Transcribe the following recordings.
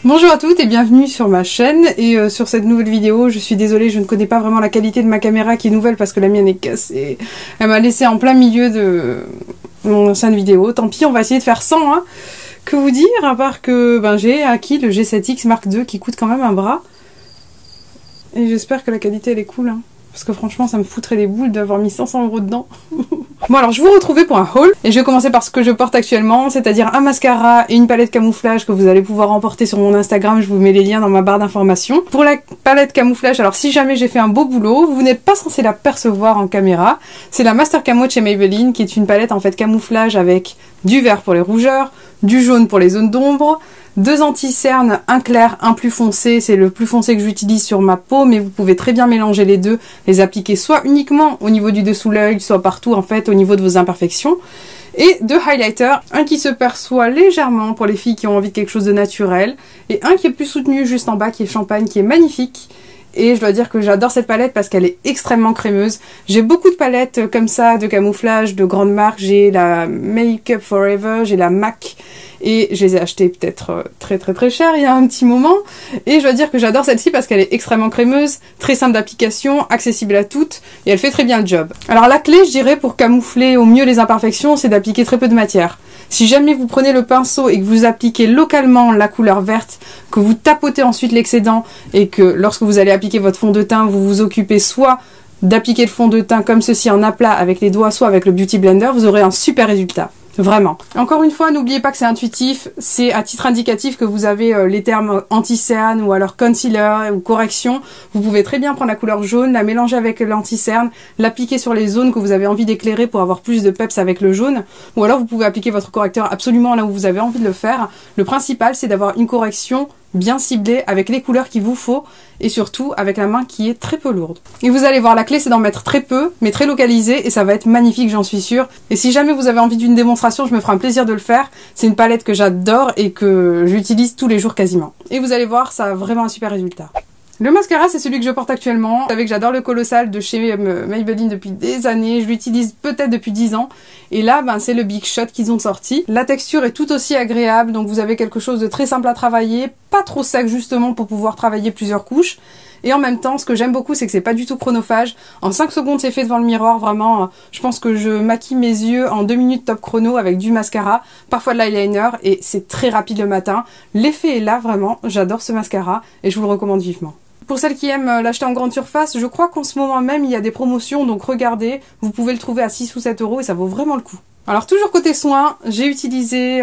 Bonjour à toutes et bienvenue sur ma chaîne et sur cette nouvelle vidéo. Je suis désolée, je ne connais pas vraiment la qualité de ma caméra qui est nouvelle parce que la mienne est cassée. Elle m'a laissé en plein milieu de mon ancienne vidéo. Tant pis, on va essayer de faire sans. Hein. Que vous dire, à part que j'ai acquis le G7X Mark II qui coûte quand même un bras. Et j'espère que la qualité elle est cool. Hein. Parce que franchement, ça me foutrait les boules d'avoir mis 500 € dedans. Bon alors, je vous retrouvais pour un haul. Et je vais commencer par ce que je porte actuellement, c'est-à-dire un mascara et une palette camouflage que vous allez pouvoir emporter sur mon Instagram. Je vous mets les liens dans ma barre d'informations. Pour la palette camouflage, alors si jamais j'ai fait un beau boulot, vous n'êtes pas censé la percevoir en caméra. C'est la Master Camo de chez Maybelline, qui est une palette en fait camouflage avec du vert pour les rougeurs, du jaune pour les zones d'ombre, deux anti-cernes, un clair, un plus foncé, c'est le plus foncé que j'utilise sur ma peau, mais vous pouvez très bien mélanger les deux, les appliquer soit uniquement au niveau du dessous l'œil, soit partout en fait au niveau de vos imperfections. Et deux highlighters, un qui se perçoit légèrement pour les filles qui ont envie de quelque chose de naturel, et un qui est plus soutenu juste en bas, qui est champagne, qui est magnifique. Et je dois dire que j'adore cette palette parce qu'elle est extrêmement crémeuse. J'ai beaucoup de palettes comme ça, de camouflage, de grandes marques. J'ai la Make Up Forever, j'ai la MAC. Et je les ai achetées peut-être très cher il y a un petit moment. Et je dois dire que j'adore celle-ci parce qu'elle est extrêmement crémeuse, très simple d'application, accessible à toutes. Et elle fait très bien le job. Alors la clé, je dirais, pour camoufler au mieux les imperfections, c'est d'appliquer très peu de matière. Si jamais vous prenez le pinceau et que vous appliquez localement la couleur verte, que vous tapotez ensuite l'excédent et que lorsque vous allez appliquer votre fond de teint, vous vous occupez soit d'appliquer le fond de teint comme ceci en aplat avec les doigts, soit avec le Beauty Blender, vous aurez un super résultat. Vraiment. Encore une fois, n'oubliez pas que c'est intuitif, c'est à titre indicatif que vous avez les termes anti-cerne ou alors concealer ou correction. Vous pouvez très bien prendre la couleur jaune, la mélanger avec l'anti-cerne, l'appliquer sur les zones que vous avez envie d'éclairer pour avoir plus de peps avec le jaune. Ou alors vous pouvez appliquer votre correcteur absolument là où vous avez envie de le faire. Le principal, c'est d'avoir une correction bien ciblée avec les couleurs qu'il vous faut et surtout avec la main qui est très peu lourde. Et vous allez voir, la clé c'est d'en mettre très peu mais très localisé et ça va être magnifique, j'en suis sûre. Et si jamais vous avez envie d'une démonstration, je me ferai un plaisir de le faire. C'est une palette que j'adore et que j'utilise tous les jours quasiment. Et vous allez voir, ça a vraiment un super résultat. Le mascara, c'est celui que je porte actuellement. Vous savez que j'adore le Colossal de chez Maybelline depuis des années. Je l'utilise peut-être depuis 10 ans. Et là, c'est le Big Shot qu'ils ont sorti. La texture est tout aussi agréable. Donc vous avez quelque chose de très simple à travailler. Pas trop sec justement pour pouvoir travailler plusieurs couches. Et en même temps, ce que j'aime beaucoup, c'est que c'est pas du tout chronophage. En 5 secondes, c'est fait devant le miroir. Vraiment, je pense que je maquille mes yeux en 2 minutes top chrono avec du mascara, parfois de l'eyeliner. Et c'est très rapide le matin. L'effet est là, vraiment. J'adore ce mascara et je vous le recommande vivement. Pour celles qui aiment l'acheter en grande surface, je crois qu'en ce moment même, il y a des promotions, donc regardez, vous pouvez le trouver à 6 ou 7 € et ça vaut vraiment le coup. Alors toujours côté soins, j'ai utilisé,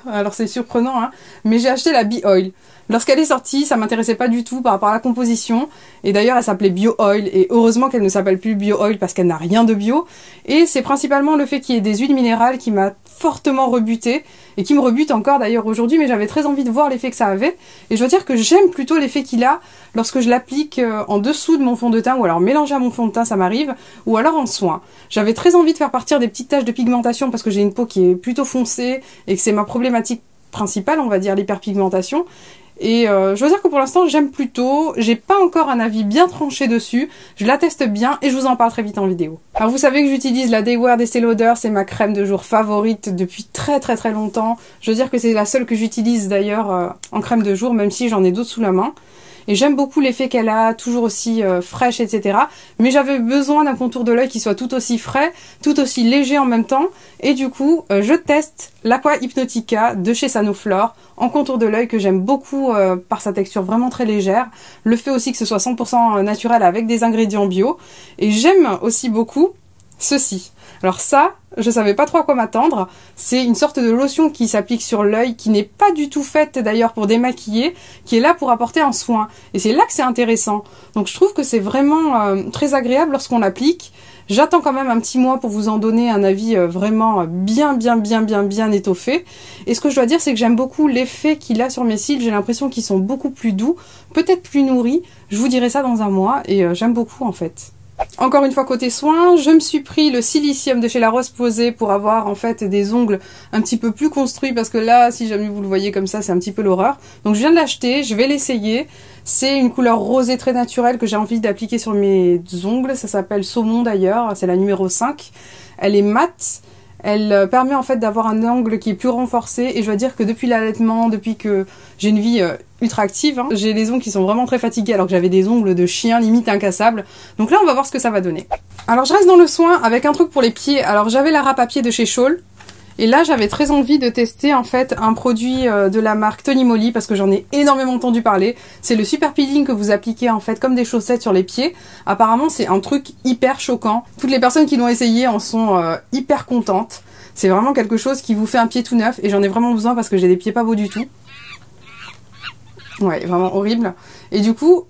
alors c'est surprenant, hein, mais j'ai acheté la Be Oil. Lorsqu'elle est sortie, ça m'intéressait pas du tout par rapport à la composition. Et d'ailleurs, elle s'appelait Bio Oil. Et heureusement qu'elle ne s'appelle plus Bio Oil parce qu'elle n'a rien de bio. Et c'est principalement le fait qu'il y ait des huiles minérales qui m'a fortement rebuté. Et qui me rebute encore d'ailleurs aujourd'hui. Mais j'avais très envie de voir l'effet que ça avait. Et je dois dire que j'aime plutôt l'effet qu'il a lorsque je l'applique en dessous de mon fond de teint. Ou alors mélanger à mon fond de teint, ça m'arrive. Ou alors en soin. J'avais très envie de faire partir des petites taches de pigmentation parce que j'ai une peau qui est plutôt foncée. Et que c'est ma problématique principale, on va dire, l'hyperpigmentation. Et je dois dire que pour l'instant j'aime plutôt, j'ai pas encore un avis bien tranché dessus, je la teste bien et je vous en parle très vite en vidéo. Alors vous savez que j'utilise la Day Wear d'Estée Lauder, c'est ma crème de jour favorite depuis très longtemps. Je veux dire que c'est la seule que j'utilise d'ailleurs en crème de jour, même si j'en ai d'autres sous la main. Et j'aime beaucoup l'effet qu'elle a, toujours aussi fraîche, etc. Mais j'avais besoin d'un contour de l'œil qui soit tout aussi frais, tout aussi léger en même temps. Et du coup, je teste l'Aqua Hypnotica de chez Sanoflore en contour de l'œil que j'aime beaucoup par sa texture vraiment très légère. Le fait aussi que ce soit 100% naturel avec des ingrédients bio. Et j'aime aussi beaucoup ceci. Alors ça, je savais pas trop à quoi m'attendre. C'est une sorte de lotion qui s'applique sur l'œil, qui n'est pas du tout faite d'ailleurs pour démaquiller, qui est là pour apporter un soin. Et c'est là que c'est intéressant. Donc je trouve que c'est vraiment très agréable lorsqu'on l'applique. J'attends quand même un petit mois pour vous en donner un avis vraiment bien étoffé. Et ce que je dois dire, c'est que j'aime beaucoup l'effet qu'il a sur mes cils. J'ai l'impression qu'ils sont beaucoup plus doux, peut-être plus nourris. Je vous dirai ça dans un mois et j'aime beaucoup en fait. Encore une fois côté soins, je me suis pris le silicium de chez La Roche-Posay pour avoir en fait des ongles un petit peu plus construits parce que là, si jamais vous le voyez comme ça, c'est un petit peu l'horreur. Donc je viens de l'acheter, je vais l'essayer. C'est une couleur rosée très naturelle que j'ai envie d'appliquer sur mes ongles. Ça s'appelle Saumon d'ailleurs, c'est la numéro 5. Elle est mate. Elle permet en fait d'avoir un angle qui est plus renforcé et je dois dire que depuis l'allaitement, depuis que j'ai une vie ultra active, hein. J'ai les ongles qui sont vraiment très fatigués alors que j'avais des ongles de chien limite incassables. Donc là on va voir ce que ça va donner. Alors je reste dans le soin avec un truc pour les pieds. Alors j'avais la râpe à pied de chez Scholl. Et là, j'avais très envie de tester en fait un produit de la marque Tony Moly parce que j'en ai énormément entendu parler. C'est le super peeling que vous appliquez en fait comme des chaussettes sur les pieds. Apparemment, c'est un truc hyper choquant. Toutes les personnes qui l'ont essayé en sont hyper contentes. C'est vraiment quelque chose qui vous fait un pied tout neuf et j'en ai vraiment besoin parce que j'ai des pieds pas beaux du tout. Ouais, vraiment horrible. Et du coup,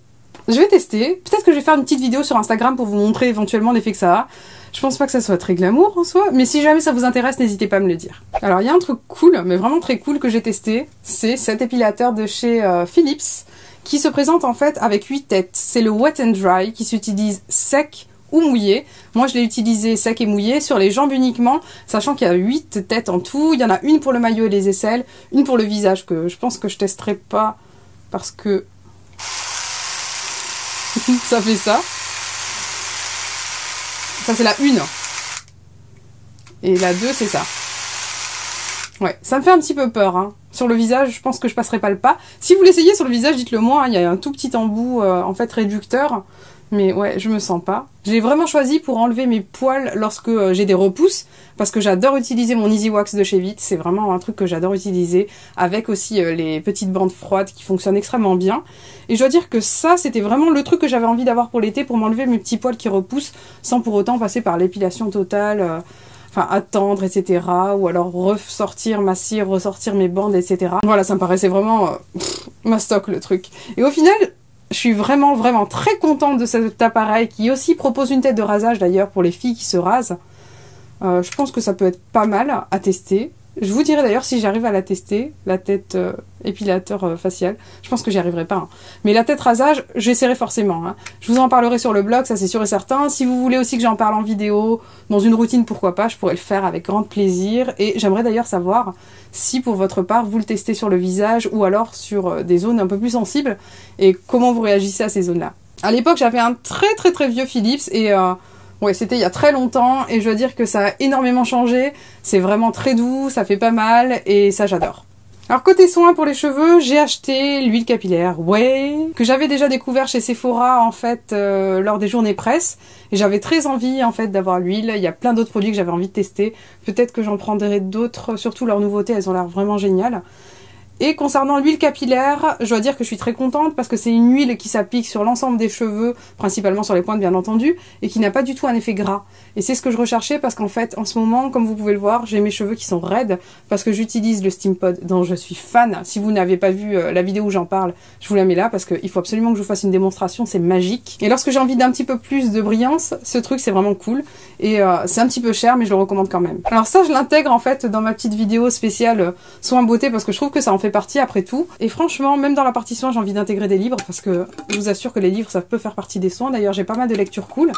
je vais tester. Peut-être que je vais faire une petite vidéo sur Instagram pour vous montrer éventuellement l'effet que ça a. Je pense pas que ça soit très glamour en soi, mais si jamais ça vous intéresse, n'hésitez pas à me le dire. Alors il y a un truc cool, mais vraiment très cool que j'ai testé, c'est cet épilateur de chez Philips, qui se présente en fait avec 8 têtes. C'est le Wet and Dry, qui s'utilise sec ou mouillé. Moi je l'ai utilisé sec et mouillé sur les jambes uniquement, sachant qu'il y a 8 têtes en tout. Il y en a une pour le maillot et les aisselles, une pour le visage, que je pense que je testerai pas, parce que ça fait ça. Ça c'est la 1. Et la 2 c'est ça. Ouais, ça me fait un petit peu peur. Hein. Sur le visage, je pense que je passerai pas le pas. Si vous l'essayez sur le visage, dites-le moi. Hein, il y a un tout petit embout en fait réducteur. Mais ouais, je me sens pas. J'ai vraiment choisi pour enlever mes poils lorsque j'ai des repousses. Parce que j'adore utiliser mon Easy Wax de chez Vit. C'est vraiment un truc que j'adore utiliser. Avec aussi les petites bandes froides qui fonctionnent extrêmement bien. Et je dois dire que ça, c'était vraiment le truc que j'avais envie d'avoir pour l'été. Pour m'enlever mes petits poils qui repoussent. Sans pour autant passer par l'épilation totale. Enfin, attendre, etc. Ou alors ressortir ma cire, ressortir mes bandes, etc. Voilà, ça me paraissait vraiment mastoc le truc. Et au final, je suis vraiment très contente de cet appareil qui aussi propose une tête de rasage d'ailleurs pour les filles qui se rasent. Je pense que ça peut être pas mal à tester. Je vous dirai d'ailleurs si j'arrive à la tester, la tête épilateur facial. Je pense que j'y arriverai pas. Hein. Mais la tête rasage, j'essaierai forcément. Hein. Je vous en parlerai sur le blog, ça c'est sûr et certain. Si vous voulez aussi que j'en parle en vidéo, dans une routine, pourquoi pas, je pourrais le faire avec grand plaisir. Et j'aimerais d'ailleurs savoir si pour votre part, vous le testez sur le visage ou alors sur des zones un peu plus sensibles et comment vous réagissez à ces zones-là. À l'époque, j'avais un très vieux Philips et... ouais, c'était il y a très longtemps et je dois dire que ça a énormément changé. C'est vraiment très doux, ça fait pas mal et ça j'adore. Alors côté soins pour les cheveux, j'ai acheté l'huile capillaire Way, que j'avais déjà découvert chez Sephora en fait lors des journées presse. Et j'avais très envie en fait d'avoir l'huile. Il y a plein d'autres produits que j'avais envie de tester. Peut-être que j'en prendrai d'autres, surtout leurs nouveautés, elles ont l'air vraiment géniales. Et concernant l'huile capillaire, je dois dire que je suis très contente parce que c'est une huile qui s'applique sur l'ensemble des cheveux, principalement sur les pointes bien entendu, et qui n'a pas du tout un effet gras. Et c'est ce que je recherchais parce qu'en fait, en ce moment, comme vous pouvez le voir, j'ai mes cheveux qui sont raides parce que j'utilise le Steam Pod dont je suis fan. Si vous n'avez pas vu la vidéo où j'en parle, je vous la mets là parce qu'il faut absolument que je vous fasse une démonstration, c'est magique. Et lorsque j'ai envie d'un petit peu plus de brillance, ce truc c'est vraiment cool. Et c'est un petit peu cher mais je le recommande quand même. Alors ça, je l'intègre en fait dans ma petite vidéo spéciale soins beauté parce que je trouve que ça en fait partie après tout. Et franchement, même dans la partie soins, j'ai envie d'intégrer des livres parce que je vous assure que les livres, ça peut faire partie des soins. D'ailleurs, j'ai pas mal de lectures cool.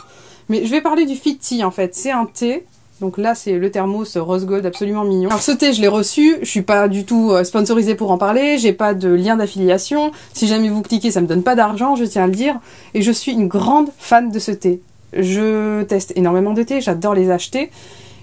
Mais je vais parler du Fit Tea en fait. C'est un thé. Donc là, c'est le thermos rose gold absolument mignon. Alors ce thé, je l'ai reçu. Je suis pas du tout sponsorisée pour en parler. J'ai pas de lien d'affiliation. Si jamais vous cliquez, ça me donne pas d'argent, je tiens à le dire. Et je suis une grande fan de ce thé. Je teste énormément de thé. J'adore les acheter.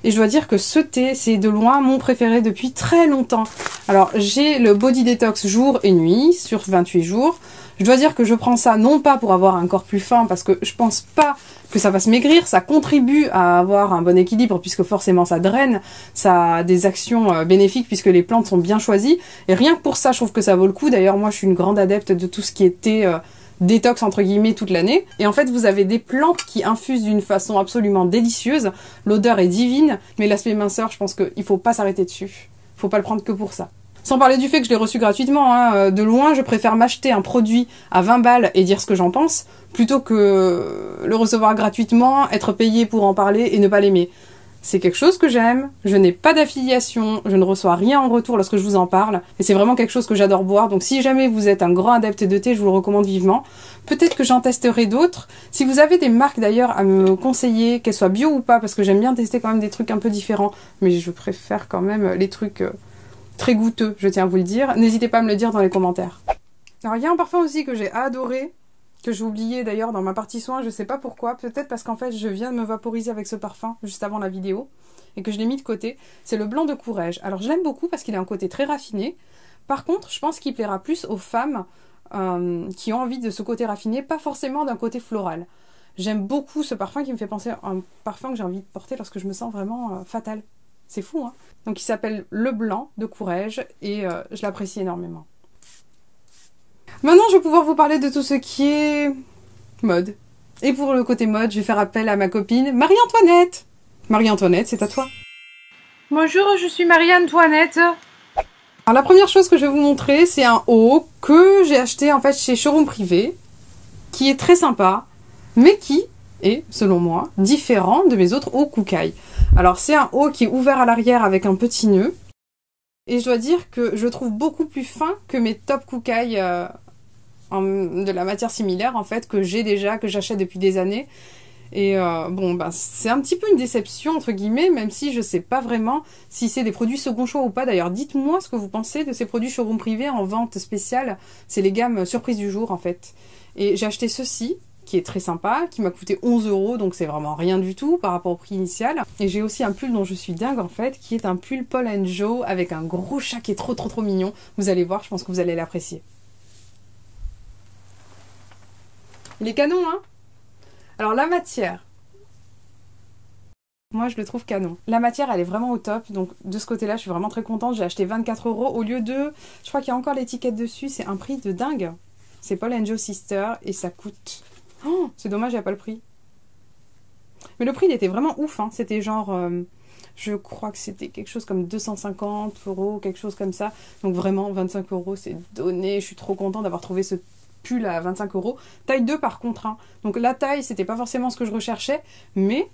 Et je dois dire que ce thé, c'est de loin mon préféré depuis très longtemps. Alors, j'ai le Body Detox jour et nuit sur 28 jours. Je dois dire que je prends ça non pas pour avoir un corps plus fin, parce que je pense pas que ça va se maigrir. Ça contribue à avoir un bon équilibre, puisque forcément ça draine. Ça a des actions bénéfiques, puisque les plantes sont bien choisies. Et rien que pour ça, je trouve que ça vaut le coup. D'ailleurs, moi, je suis une grande adepte de tout ce qui était... détox entre guillemets toute l'année. Et en fait, vous avez des plantes qui infusent d'une façon absolument délicieuse. L'odeur est divine, mais l'aspect minceur, je pense qu'il faut pas s'arrêter dessus. Faut pas le prendre que pour ça. Sans parler du fait que je l'ai reçu gratuitement, hein. De loin, je préfère m'acheter un produit à 20 balles et dire ce que j'en pense, plutôt que le recevoir gratuitement, être payé pour en parler et ne pas l'aimer. C'est quelque chose que j'aime, je n'ai pas d'affiliation, je ne reçois rien en retour lorsque je vous en parle, et c'est vraiment quelque chose que j'adore boire, donc si jamais vous êtes un grand adepte de thé, je vous le recommande vivement. Peut-être que j'en testerai d'autres. Si vous avez des marques d'ailleurs à me conseiller, qu'elles soient bio ou pas, parce que j'aime bien tester quand même des trucs un peu différents, mais je préfère quand même les trucs très goûteux, je tiens à vous le dire, n'hésitez pas à me le dire dans les commentaires. Alors il y a un parfum aussi que j'ai adoré, que j'ai oublié d'ailleurs dans ma partie soins, je sais pas pourquoi, peut-être parce qu'en fait je viens de me vaporiser avec ce parfum juste avant la vidéo et que je l'ai mis de côté, c'est le blanc de Courrèges. Alors je l'aime beaucoup parce qu'il a un côté très raffiné, Par contre, je pense qu'il plaira plus aux femmes qui ont envie de ce côté raffiné, pas forcément d'un côté floral. J'aime beaucoup ce parfum qui me fait penser à un parfum que j'ai envie de porter lorsque je me sens vraiment fatale. C'est fou, hein? Donc il s'appelle Le Blanc de Courrèges et je l'apprécie énormément. Maintenant, je vais pouvoir vous parler de tout ce qui est mode. Et pour le côté mode, je vais faire appel à ma copine Marie-Antoinette. Marie-Antoinette, c'est à toi. Bonjour, je suis Marie-Antoinette. Alors la première chose que je vais vous montrer, c'est un haut que j'ai acheté en fait chez Showroom Privé, qui est très sympa, mais qui est, selon moi, différent de mes autres hauts Kookai. Alors c'est un haut qui est ouvert à l'arrière avec un petit nœud, et je dois dire que je le trouve beaucoup plus fin que mes top Kookai de la matière similaire en fait que j'ai déjà, que j'achète depuis des années. Et bon, bah, c'est un petit peu une déception entre guillemets, même si je sais pas vraiment si c'est des produits second choix ou pas. D'ailleurs, dites-moi ce que vous pensez de ces produits Showroom Privé en vente spéciale. C'est les gammes surprise du jour en fait. Et j'ai acheté ceci, qui est très sympa, qui m'a coûté 11 €, donc c'est vraiment rien du tout par rapport au prix initial. Et j'ai aussi un pull dont je suis dingue en fait, qui est un pull Paul & Joe avec un gros chat qui est trop mignon. Vous allez voir, je pense que vous allez l'apprécier. Il est canon, hein? Alors la matière, moi je le trouve canon. La matière elle est vraiment au top, donc de ce côté là je suis vraiment très contente. J'ai acheté 24 € au lieu de, je crois qu'il y a encore l'étiquette dessus, c'est un prix de dingue. C'est Paul & Joe Sister et ça coûte, oh, c'est dommage il n'y a pas le prix. Mais le prix il était vraiment ouf, hein. C'était genre, je crois que c'était quelque chose comme 250 €, quelque chose comme ça. Donc vraiment 25 € c'est donné, je suis trop contente d'avoir trouvé ce pull à 25 €. Taille 2 par contre, hein. Donc la taille, c'était pas forcément ce que je recherchais, mais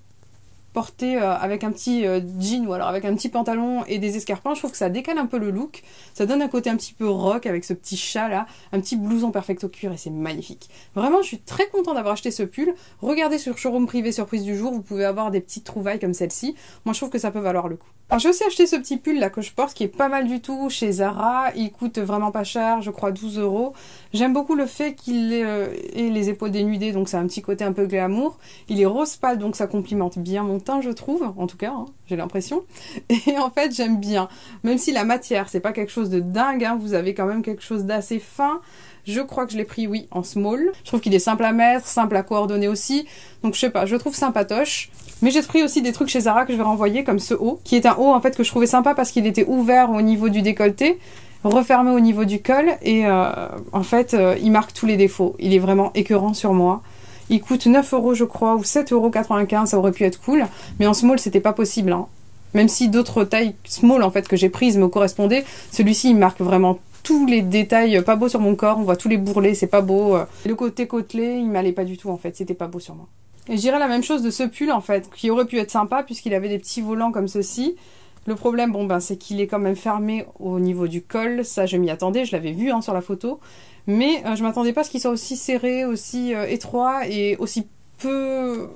porté avec un petit jean ou alors avec un petit pantalon et des escarpins, je trouve que ça décale un peu le look. Ça donne un côté un petit peu rock avec ce petit chat là, un petit blouson perfecto cuir et c'est magnifique. Vraiment, je suis très contente d'avoir acheté ce pull. Regardez sur Showroom Privé surprise du jour, vous pouvez avoir des petites trouvailles comme celle-ci. Moi, je trouve que ça peut valoir le coup. Alors, j'ai aussi acheté ce petit pull là que je porte qui est pas mal du tout chez Zara. Il coûte vraiment pas cher, je crois 12 €. J'aime beaucoup le fait qu'il ait les épaules dénudées, donc c'est un petit côté un peu glamour. Il est rose pâle, donc ça complimente bien mon teint, je trouve, en tout cas, hein, j'ai l'impression. Et en fait, j'aime bien. Même si la matière, c'est pas quelque chose de dingue, hein, vous avez quand même quelque chose d'assez fin. Je crois que je l'ai pris, oui, en small. Je trouve qu'il est simple à mettre, simple à coordonner aussi. Donc, je sais pas, je le trouve sympatoche. Mais j'ai pris aussi des trucs chez Zara que je vais renvoyer, comme ce haut, qui est un haut, en fait, que je trouvais sympa parce qu'il était ouvert au niveau du décolleté, refermé au niveau du col, et en fait, il marque tous les défauts. Il est vraiment écœurant sur moi. Il coûte 9 € je crois, ou 7,95 €, ça aurait pu être cool. Mais en small, c'était pas possible, hein. Même si d'autres tailles small, en fait, que j'ai prises me correspondaient, celui-ci, il marque vraiment tous les détails pas beaux sur mon corps. On voit tous les bourrelets, c'est pas beau. Le côté côtelé, il m'allait pas du tout, en fait. C'était pas beau sur moi. Et je dirais la même chose de ce pull, en fait, qui aurait pu être sympa, puisqu'il avait des petits volants comme ceci. Le problème, bon, ben, c'est qu'il est quand même fermé au niveau du col. Ça, je m'y attendais, je l'avais vu, hein, sur la photo. Mais je m'attendais pas à ce qu'il soit aussi serré, aussi étroit et aussi peu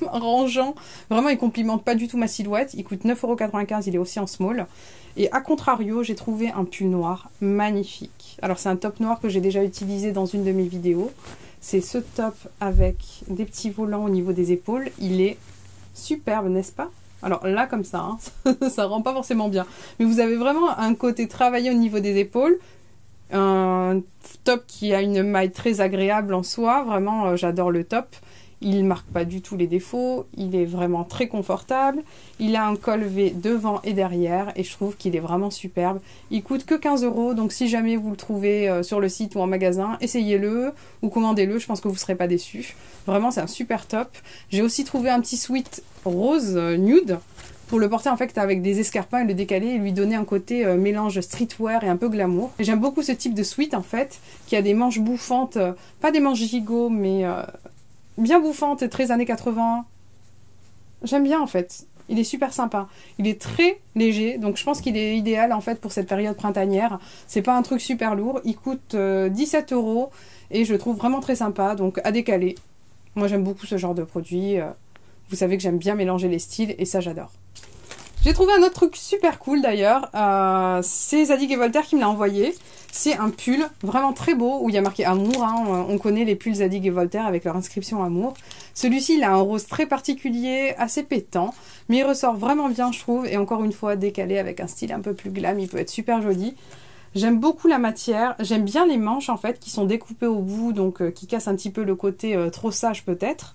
rangeant. Vraiment, il complimente pas du tout ma silhouette. Il coûte 9,95 €, il est aussi en small. Et à contrario, j'ai trouvé un pull noir magnifique. Alors, c'est un top noir que j'ai déjà utilisé dans une de mes vidéos. C'est ce top avec des petits volants au niveau des épaules. Il est superbe, n'est-ce pas? Alors là, comme ça, hein, ça rend pas forcément bien. Mais vous avez vraiment un côté travaillé au niveau des épaules. Un top qui a une maille très agréable en soi. Vraiment, j'adore le top. Il marque pas du tout les défauts. Il est vraiment très confortable. Il a un col V devant et derrière. Et je trouve qu'il est vraiment superbe. Il coûte que 15 €. Donc si jamais vous le trouvez sur le site ou en magasin, essayez-le ou commandez-le. Je pense que vous serez pas déçus. Vraiment, c'est un super top. J'ai aussi trouvé un petit sweat rose nude pour le porter en fait avec des escarpins et le décaler et lui donner un côté mélange streetwear et un peu glamour. Et j'aime beaucoup ce type de sweat en fait, qui a des manches bouffantes, pas des manches gigot, mais bien bouffantes et très années 80. J'aime bien en fait. Il est super sympa. Il est très léger, donc je pense qu'il est idéal en fait pour cette période printanière. C'est pas un truc super lourd. Il coûte 17 € et je le trouve vraiment très sympa, donc à décaler. Moi j'aime beaucoup ce genre de produit. Vous savez que j'aime bien mélanger les styles et ça j'adore. J'ai trouvé un autre truc super cool d'ailleurs, c'est Zadig & Voltaire qui me l'a envoyé. C'est un pull vraiment très beau où il y a marqué amour, hein. On connaît les pulls Zadig & Voltaire avec leur inscription amour. Celui-ci il a un rose très particulier, assez pétant, mais il ressort vraiment bien je trouve et encore une fois décalé avec un style un peu plus glam, il peut être super joli. J'aime beaucoup la matière, j'aime bien les manches en fait qui sont découpées au bout, donc qui cassent un petit peu le côté trop sage peut-être.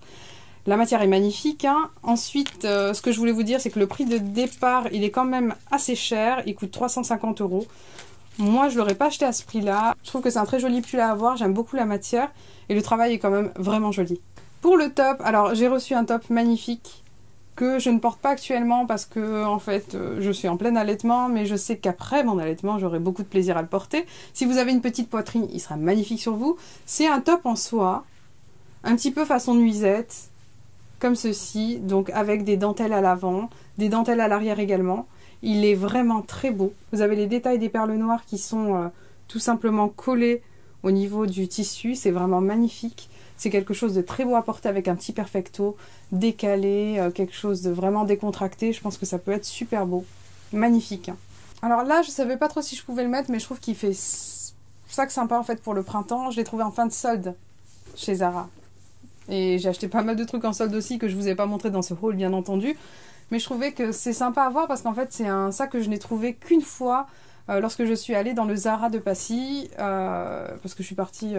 La matière est magnifique, hein. Ensuite, ce que je voulais vous dire, c'est que le prix de départ, il est quand même assez cher. Il coûte 350 €. Moi, je l'aurais pas acheté à ce prix-là. Je trouve que c'est un très joli pull à avoir. J'aime beaucoup la matière. Et le travail est quand même vraiment joli. Pour le top, alors j'ai reçu un top magnifique que je ne porte pas actuellement parce que, en fait, je suis en plein allaitement. Mais je sais qu'après mon allaitement, j'aurai beaucoup de plaisir à le porter. Si vous avez une petite poitrine, il sera magnifique sur vous. C'est un top en soie, un petit peu façon nuisette, comme ceci, donc avec des dentelles à l'avant, des dentelles à l'arrière également. Il est vraiment très beau. Vous avez les détails des perles noires qui sont tout simplement collés au niveau du tissu. C'est vraiment magnifique. C'est quelque chose de très beau à porter avec un petit perfecto, décalé, quelque chose de vraiment décontracté. Je pense que ça peut être super beau. Magnifique. Hein. Alors là, je savais pas trop si je pouvais le mettre, mais je trouve qu'il fait sac sympa en fait pour le printemps. Je l'ai trouvé en fin de solde chez Zara. Et j'ai acheté pas mal de trucs en solde aussi que je vous ai pas montré dans ce haul bien entendu. Mais je trouvais que c'est sympa à voir parce qu'en fait c'est un sac que je n'ai trouvé qu'une fois lorsque je suis allée dans le Zara de Passy. Parce que je suis partie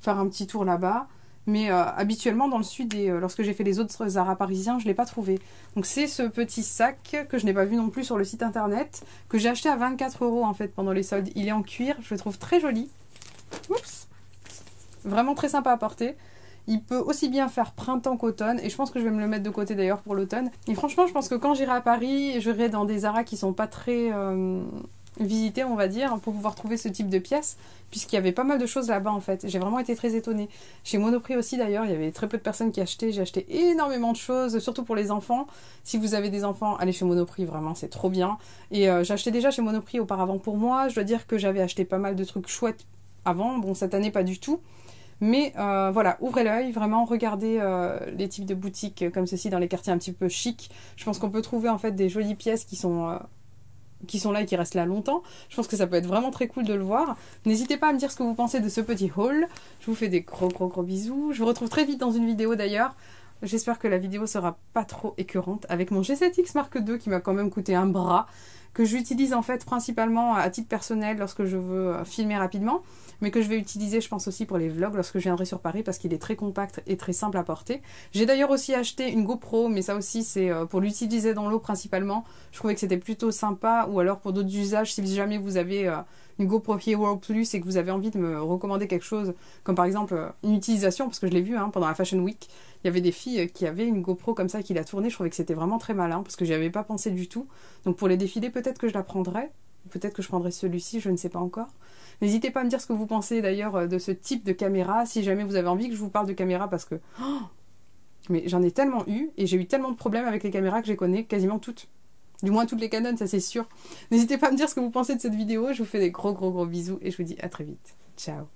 faire un petit tour là-bas. Mais habituellement dans le sud et lorsque j'ai fait les autres Zara parisiens, je ne l'ai pas trouvé. Donc c'est ce petit sac que je n'ai pas vu non plus sur le site internet. Que j'ai acheté à 24 € en fait pendant les soldes. Il est en cuir, je le trouve très joli. Oups. Vraiment très sympa à porter. Il peut aussi bien faire printemps qu'automne et je pense que je vais me le mettre de côté d'ailleurs pour l'automne. Et franchement, je pense que quand j'irai à Paris, j'irai dans des Zara qui sont pas très visités, on va dire, pour pouvoir trouver ce type de pièces, puisqu'il y avait pas mal de choses là-bas en fait. J'ai vraiment été très étonnée. Chez Monoprix aussi d'ailleurs, il y avait très peu de personnes qui achetaient. J'ai acheté énormément de choses, surtout pour les enfants. Si vous avez des enfants, allez chez Monoprix, vraiment, c'est trop bien. Et j'achetais déjà chez Monoprix auparavant pour moi. Je dois dire que j'avais acheté pas mal de trucs chouettes avant. Bon, cette année, pas du tout. Mais voilà, ouvrez l'œil, vraiment regardez les types de boutiques comme ceci dans les quartiers un petit peu chics. Je pense qu'on peut trouver en fait des jolies pièces qui sont là et qui restent là longtemps. Je pense que ça peut être vraiment très cool de le voir. N'hésitez pas à me dire ce que vous pensez de ce petit haul. Je vous fais des gros bisous. Je vous retrouve très vite dans une vidéo d'ailleurs. J'espère que la vidéo sera pas trop écœurante avec mon G7X Mark II qui m'a quand même coûté un bras, que j'utilise en fait principalement à titre personnel lorsque je veux filmer rapidement, mais que je vais utiliser je pense aussi pour les vlogs lorsque je viendrai sur Paris parce qu'il est très compact et très simple à porter. J'ai d'ailleurs aussi acheté une GoPro, mais ça aussi c'est pour l'utiliser dans l'eau principalement. Je trouvais que c'était plutôt sympa, ou alors pour d'autres usages, si jamais vous avez une GoPro Hero Plus et que vous avez envie de me recommander quelque chose, comme par exemple une utilisation, parce que je l'ai vu pendant la Fashion Week, il y avait des filles qui avaient une GoPro comme ça qui la tournait. Je trouvais que c'était vraiment très malin parce que j'y avais pas pensé du tout. Donc pour les défilés, peut-être que je la prendrai. Peut-être que je prendrai celui-ci, je ne sais pas encore. N'hésitez pas à me dire ce que vous pensez d'ailleurs de ce type de caméra. Si jamais vous avez envie que je vous parle de caméra parce que... Oh, mais j'en ai tellement eu et j'ai eu tellement de problèmes avec les caméras que je les connais quasiment toutes. Du moins toutes les Canon, ça c'est sûr. N'hésitez pas à me dire ce que vous pensez de cette vidéo. Je vous fais des gros bisous et je vous dis à très vite. Ciao.